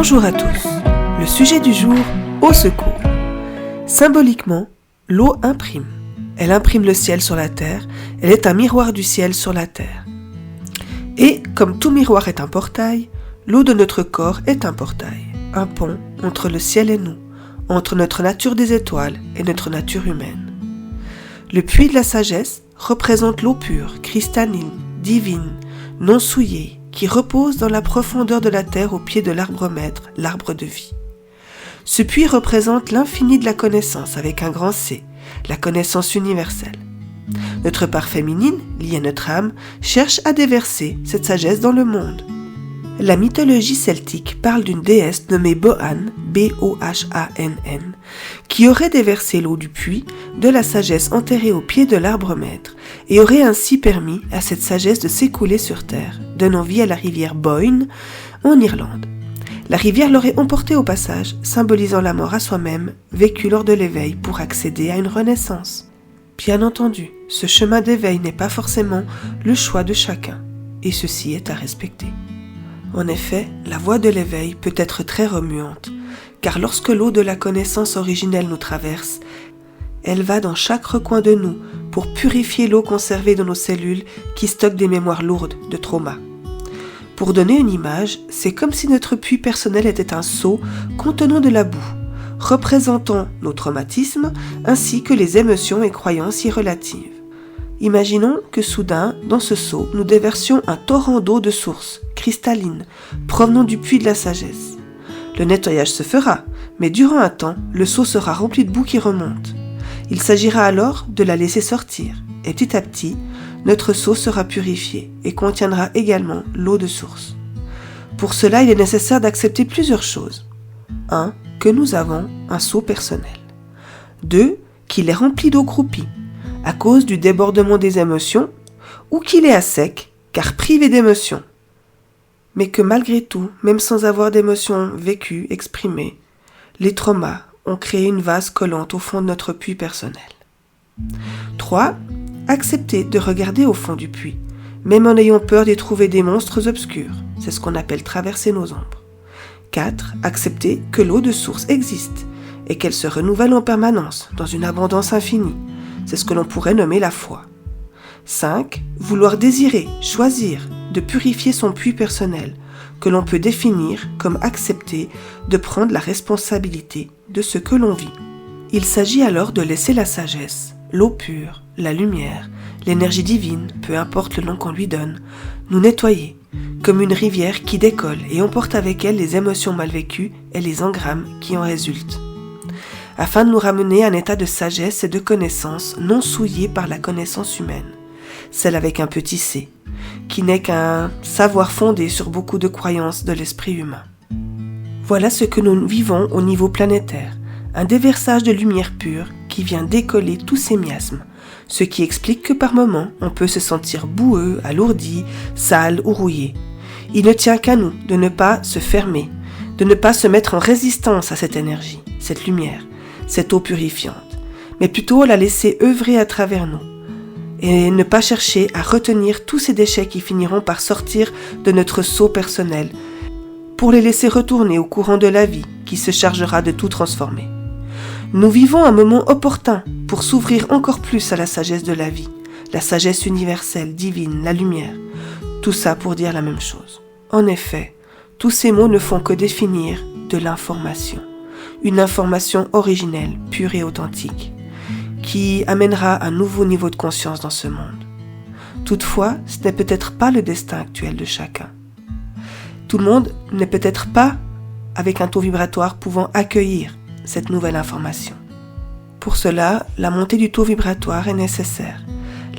Bonjour à tous. Le sujet du jour, au secours. Symboliquement, l'eau imprime. Elle imprime le ciel sur la terre, elle est un miroir du ciel sur la terre. Et comme tout miroir est un portail, l'eau de notre corps est un portail, un pont entre le ciel et nous, entre notre nature des étoiles et notre nature humaine. Le puits de la sagesse représente l'eau pure, cristalline, divine, non souillée, qui repose dans la profondeur de la terre au pied de l'arbre maître, l'arbre de vie. Ce puits représente l'infini de la connaissance avec un grand C, la connaissance universelle. Notre part féminine, liée à notre âme, cherche à déverser cette sagesse dans le monde. La mythologie celtique parle d'une déesse nommée Bohann, B-O-H-A-N-N, qui aurait déversé l'eau du puits de la sagesse enterrée au pied de l'arbre maître et aurait ainsi permis à cette sagesse de s'écouler sur terre, donnant vie à la rivière Boyne en Irlande. La rivière l'aurait emportée au passage, symbolisant la mort à soi-même, vécue lors de l'éveil pour accéder à une renaissance. Bien entendu, ce chemin d'éveil n'est pas forcément le choix de chacun, et ceci est à respecter. En effet, la voie de l'éveil peut être très remuante, car lorsque l'eau de la connaissance originelle nous traverse, elle va dans chaque recoin de nous pour purifier l'eau conservée dans nos cellules qui stockent des mémoires lourdes de traumas. Pour donner une image, c'est comme si notre puits personnel était un seau contenant de la boue, représentant nos traumatismes ainsi que les émotions et croyances y relatives. Imaginons que soudain, dans ce seau, nous déversions un torrent d'eau de source, cristalline, provenant du puits de la sagesse. Le nettoyage se fera, mais durant un temps, le seau sera rempli de boue qui remonte. Il s'agira alors de la laisser sortir, et petit à petit, notre seau sera purifié et contiendra également l'eau de source. Pour cela, il est nécessaire d'accepter plusieurs choses. 1. Que nous avons un seau personnel. 2. Qu'il est rempli d'eau croupie, à cause du débordement des émotions, ou qu'il est à sec, car privé d'émotions. Mais que malgré tout, même sans avoir d'émotions vécues, exprimées, les traumas ont créé une vase collante au fond de notre puits personnel. 3. Accepter de regarder au fond du puits, même en ayant peur d'y trouver des monstres obscurs. C'est ce qu'on appelle traverser nos ombres. 4. Accepter que l'eau de source existe et qu'elle se renouvelle en permanence, dans une abondance infinie. C'est ce que l'on pourrait nommer la foi. 5. Vouloir désirer, choisir de purifier son puits personnel, que l'on peut définir comme accepter de prendre la responsabilité de ce que l'on vit. Il s'agit alors de laisser la sagesse, l'eau pure, la lumière, l'énergie divine, peu importe le nom qu'on lui donne, nous nettoyer, comme une rivière qui décolle et emporte avec elle les émotions mal vécues et les engrammes qui en résultent, afin de nous ramener à un état de sagesse et de connaissance non souillé par la connaissance humaine, celle avec un petit c, qui n'est qu'un savoir fondé sur beaucoup de croyances de l'esprit humain. Voilà ce que nous vivons au niveau planétaire, un déversage de lumière pure qui vient décoller tous ces miasmes, ce qui explique que par moments on peut se sentir boueux, alourdi, sale ou rouillé. Il ne tient qu'à nous de ne pas se fermer, de ne pas se mettre en résistance à cette énergie, cette lumière, cette eau purifiante, mais plutôt la laisser œuvrer à travers nous et ne pas chercher à retenir tous ces déchets qui finiront par sortir de notre seau personnel pour les laisser retourner au courant de la vie qui se chargera de tout transformer. Nous vivons un moment opportun pour s'ouvrir encore plus à la sagesse de la vie, la sagesse universelle, divine, la lumière. Tout ça pour dire la même chose. En effet, tous ces mots ne font que définir de l'information. Une information originelle, pure et authentique, qui amènera un nouveau niveau de conscience dans ce monde. Toutefois, ce n'est peut-être pas le destin actuel de chacun. Tout le monde n'est peut-être pas avec un taux vibratoire pouvant accueillir cette nouvelle information. Pour cela, la montée du taux vibratoire est nécessaire.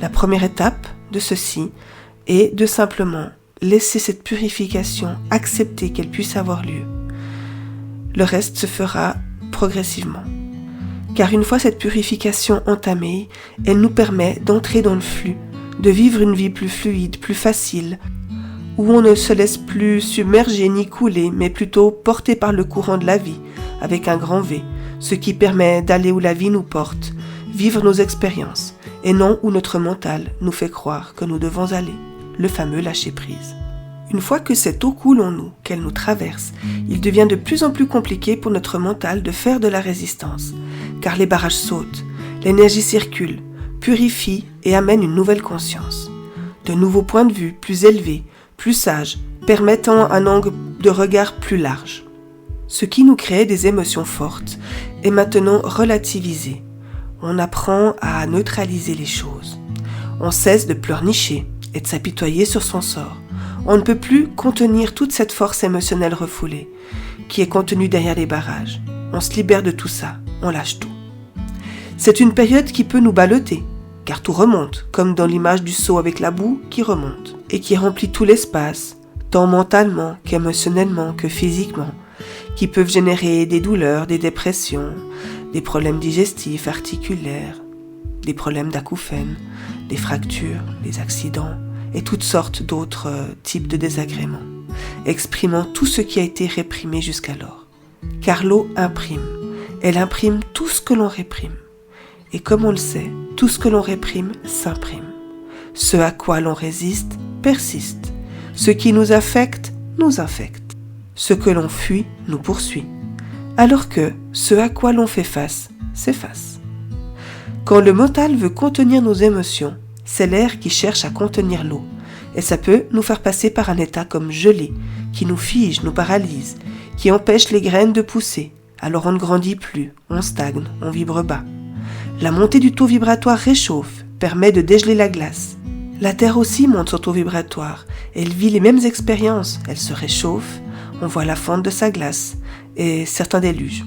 La première étape de ceci est de simplement laisser cette purification, accepter qu'elle puisse avoir lieu. Le reste se fera progressivement. Car une fois cette purification entamée, elle nous permet d'entrer dans le flux, de vivre une vie plus fluide, plus facile, où on ne se laisse plus submerger ni couler, mais plutôt porté par le courant de la vie, avec un grand V, ce qui permet d'aller où la vie nous porte, vivre nos expériences, et non où notre mental nous fait croire que nous devons aller, le fameux lâcher prise. Une fois que cette eau coule en nous, qu'elle nous traverse, il devient de plus en plus compliqué pour notre mental de faire de la résistance, car les barrages sautent, l'énergie circule, purifie et amène une nouvelle conscience. De nouveaux points de vue plus élevés, plus sages, permettant un angle de regard plus large. Ce qui nous crée des émotions fortes est maintenant relativisé. On apprend à neutraliser les choses. On cesse de pleurnicher et de s'apitoyer sur son sort. On ne peut plus contenir toute cette force émotionnelle refoulée, qui est contenue derrière les barrages. On se libère de tout ça, on lâche tout. C'est une période qui peut nous balloter, car tout remonte, comme dans l'image du seau avec la boue qui remonte, et qui remplit tout l'espace, tant mentalement qu'émotionnellement que physiquement, qui peuvent générer des douleurs, des dépressions, des problèmes digestifs, articulaires, des problèmes d'acouphènes, des fractures, des accidents, et toutes sortes d'autres types de désagréments, exprimant tout ce qui a été réprimé jusqu'alors. Car l'eau imprime, elle imprime tout ce que l'on réprime. Et comme on le sait, tout ce que l'on réprime s'imprime. Ce à quoi l'on résiste persiste. Ce qui nous affecte nous infecte. Ce que l'on fuit nous poursuit. Alors que ce à quoi l'on fait face s'efface. Quand le mental veut contenir nos émotions, c'est l'air qui cherche à contenir l'eau, et ça peut nous faire passer par un état comme gelé, qui nous fige, nous paralyse, qui empêche les graines de pousser, alors on ne grandit plus, on stagne, on vibre bas. La montée du taux vibratoire réchauffe, permet de dégeler la glace. La Terre aussi monte son taux vibratoire, elle vit les mêmes expériences, elle se réchauffe, on voit la fonte de sa glace, et certains déluges.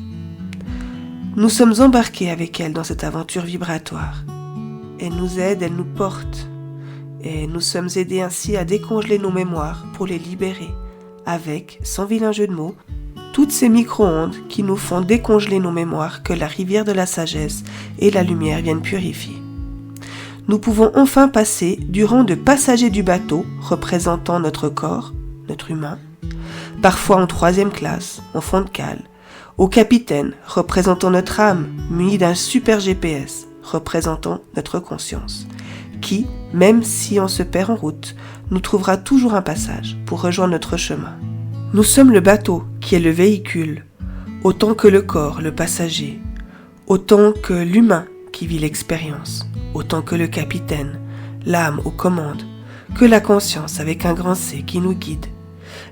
Nous sommes embarqués avec elle dans cette aventure vibratoire. Elle nous aide, elle nous porte. Et nous sommes aidés ainsi à décongeler nos mémoires pour les libérer, avec, sans vilain jeu de mots, toutes ces micro-ondes qui nous font décongeler nos mémoires que la rivière de la sagesse et la lumière viennent purifier. Nous pouvons enfin passer du rang de passagers du bateau, représentant notre corps, notre humain, parfois en 3e classe, en fond de cale, au capitaine, représentant notre âme, muni d'un super GPS, représentant notre conscience, qui, même si on se perd en route, nous trouvera toujours un passage pour rejoindre notre chemin. Nous sommes le bateau qui est le véhicule, autant que le corps, le passager, autant que l'humain qui vit l'expérience, autant que le capitaine, l'âme aux commandes, que la conscience avec un grand C qui nous guide.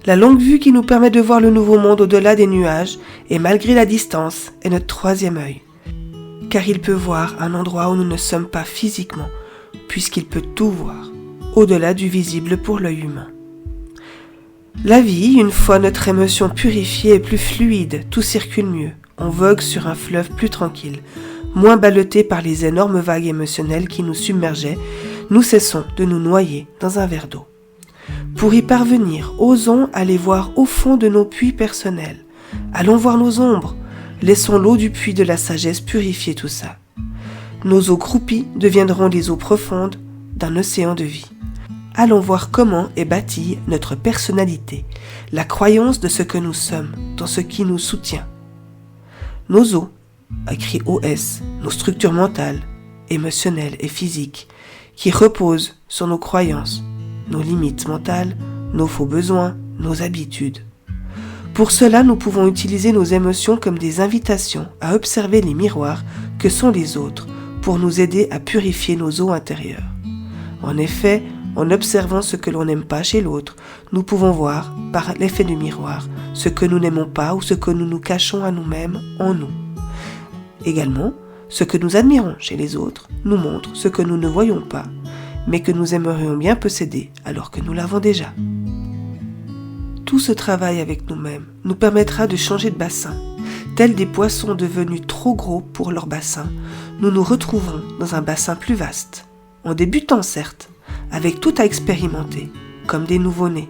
La longue vue qui nous permet de voir le nouveau monde au-delà des nuages et malgré la distance est notre 3e œil. Car il peut voir un endroit où nous ne sommes pas physiquement, puisqu'il peut tout voir, au-delà du visible pour l'œil humain. La vie, une fois notre émotion purifiée, est plus fluide, tout circule mieux, on vogue sur un fleuve plus tranquille, moins ballotté par les énormes vagues émotionnelles qui nous submergeaient, nous cessons de nous noyer dans un verre d'eau. Pour y parvenir, osons aller voir au fond de nos puits personnels, allons voir nos ombres, laissons l'eau du puits de la sagesse purifier tout ça. Nos eaux croupies deviendront les eaux profondes d'un océan de vie. Allons voir comment est bâtie notre personnalité, la croyance de ce que nous sommes, dans ce qui nous soutient. Nos eaux, écrit OS, nos structures mentales, émotionnelles et physiques, qui reposent sur nos croyances, nos limites mentales, nos faux besoins, nos habitudes. Pour cela, nous pouvons utiliser nos émotions comme des invitations à observer les miroirs que sont les autres pour nous aider à purifier nos eaux intérieures. En effet, en observant ce que l'on n'aime pas chez l'autre, nous pouvons voir, par l'effet du miroir, ce que nous n'aimons pas ou ce que nous nous cachons à nous-mêmes en nous. Également, ce que nous admirons chez les autres nous montre ce que nous ne voyons pas, mais que nous aimerions bien posséder alors que nous l'avons déjà. Tout ce travail avec nous-mêmes nous permettra de changer de bassin. Tels des poissons devenus trop gros pour leur bassin, nous nous retrouverons dans un bassin plus vaste, en débutant certes, avec tout à expérimenter, comme des nouveau-nés.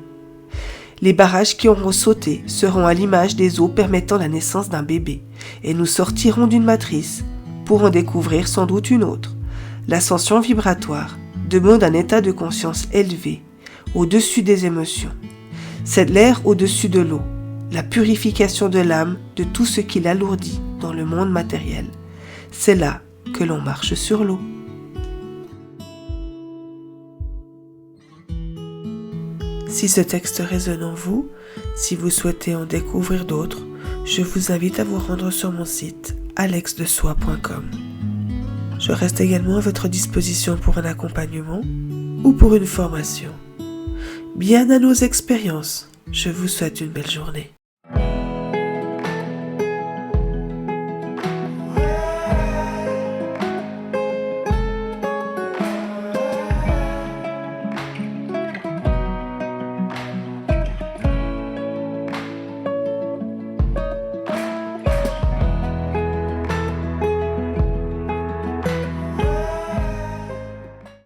Les barrages qui auront sauté seront à l'image des eaux permettant la naissance d'un bébé, et nous sortirons d'une matrice pour en découvrir sans doute une autre. L'ascension vibratoire demande un état de conscience élevé, au-dessus des émotions. C'est l'air au-dessus de l'eau, la purification de l'âme de tout ce qui l'alourdit dans le monde matériel. C'est là que l'on marche sur l'eau. Si ce texte résonne en vous, si vous souhaitez en découvrir d'autres, je vous invite à vous rendre sur mon site alexdesoi.com. Je reste également à votre disposition pour un accompagnement ou pour une formation. Bien à nos expériences, je vous souhaite une belle journée.